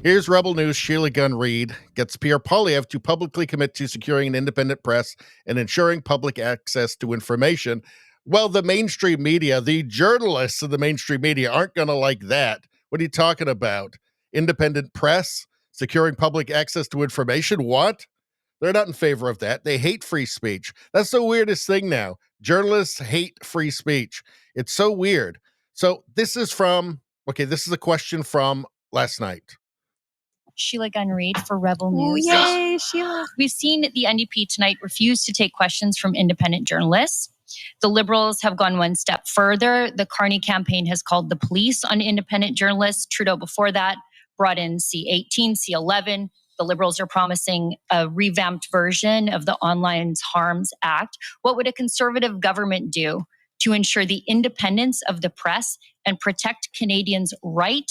Here's Rebel News. Sheila Gunn Reid gets Pierre Poilievre to publicly commit to securing an independent press and ensuring public access to information. Well, the mainstream media, the journalists of the mainstream media aren't going to like that. What are you talking about? Independent press? Securing public access to information? What? They're not in favor of that. They hate free speech. That's the weirdest thing now. Journalists hate free speech. It's so weird. So this is a question from last night. Sheila Gunn Reid for Rebel News. Yay, Sheila. We've seen the NDP tonight refuse to take questions from independent journalists. The Liberals have gone one step further. The Carney campaign has called the police on independent journalists. Trudeau before that brought in C-18, C-11. The Liberals are promising a revamped version of the Online Harms Act. What would a Conservative government do to ensure the independence of the press and protect Canadians' right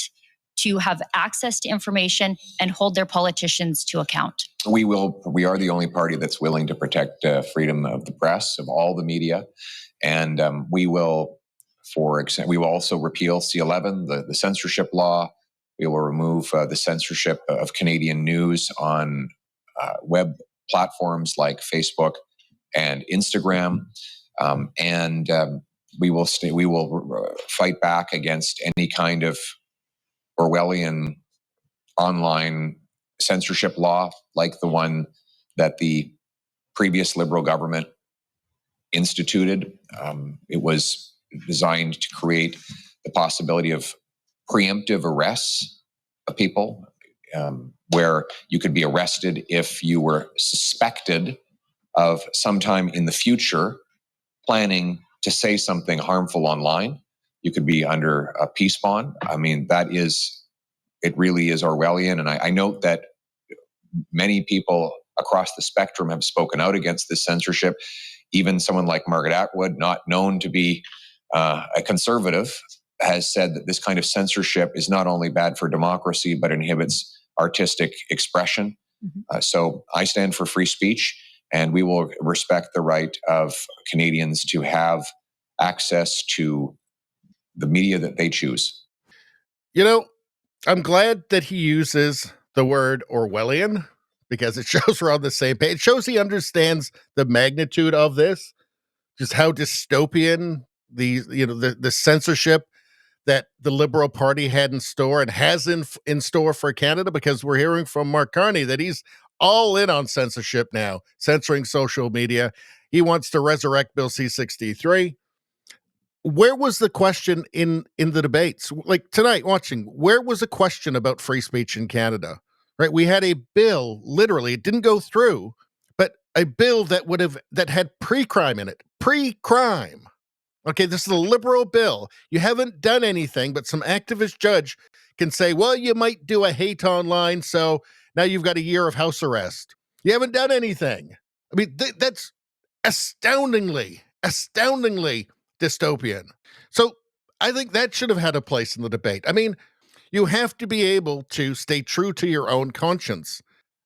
to have access to information and hold their politicians to account? We are the only party that's willing to protect freedom of the press, of all the media. And we will also repeal C-11, the censorship law. We will remove the censorship of Canadian news on web platforms like Facebook and Instagram. We will fight back against any kind of Orwellian online censorship law like the one that the previous Liberal government instituted. It was designed to create the possibility of preemptive arrests of people, where you could be arrested if you were suspected of sometime in the future planning to say something harmful online. You could be under a peace bond. I mean, it really is Orwellian. And I note that many people across the spectrum have spoken out against this censorship. Even someone like Margaret Atwood, not known to be a conservative, has said that this kind of censorship is not only bad for democracy, but inhibits artistic expression. Mm-hmm. So I stand for free speech, and we will respect the right of Canadians to have access to the media that they choose. You know, I'm glad that he uses the word Orwellian because it shows we're on the same page. It shows he understands the magnitude of this, just how dystopian the censorship that the Liberal Party had in store and has in store for Canada, because we're hearing from Mark Carney that he's all in on censorship now, censoring social media. He wants to resurrect Bill C-63. Where was the question in the debates? Like tonight watching, where was a question about free speech in Canada? Right? We had a bill, literally, it didn't go through, but a bill that had pre-crime in it. Pre-crime. Okay, this is a Liberal bill. You haven't done anything, but some activist judge can say, well, you might do a hate online, so now you've got a year of house arrest. You haven't done anything. I mean, that's astoundingly dystopian. So I think that should have had a place in the debate. I mean, you have to be able to stay true to your own conscience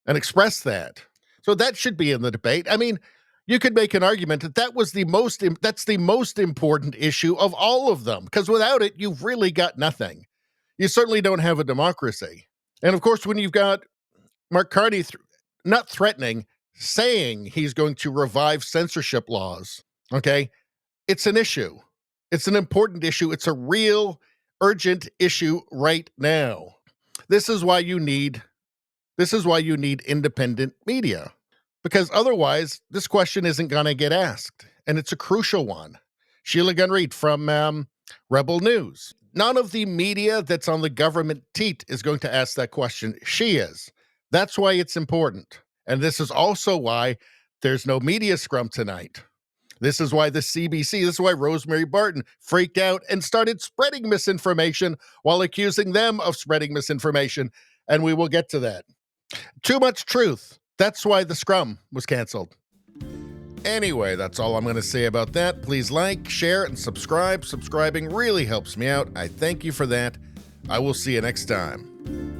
and express that. So that should be in the debate. I mean, you could make an argument that that's the most important issue of all of them, because without it, you've really got nothing. You certainly don't have a democracy. And of course, when you've got Mark Carney not threatening, saying he's going to revive censorship laws, okay, it's an issue. It's an important issue. It's a real urgent issue right now. This is why you need independent media. Because otherwise, this question isn't going to get asked. And it's a crucial one. Sheila Gunn Reid from Rebel News. None of the media that's on the government teat is going to ask that question. She is. That's why it's important. And this is also why there's no media scrum tonight. This is why the CBC, this is why Rosemary Barton freaked out and started spreading misinformation while accusing them of spreading misinformation. And we will get to that. Too much truth. That's why the scrum was canceled. Anyway, that's all I'm going to say about that. Please like, share, and subscribe. Subscribing really helps me out. I thank you for that. I will see you next time.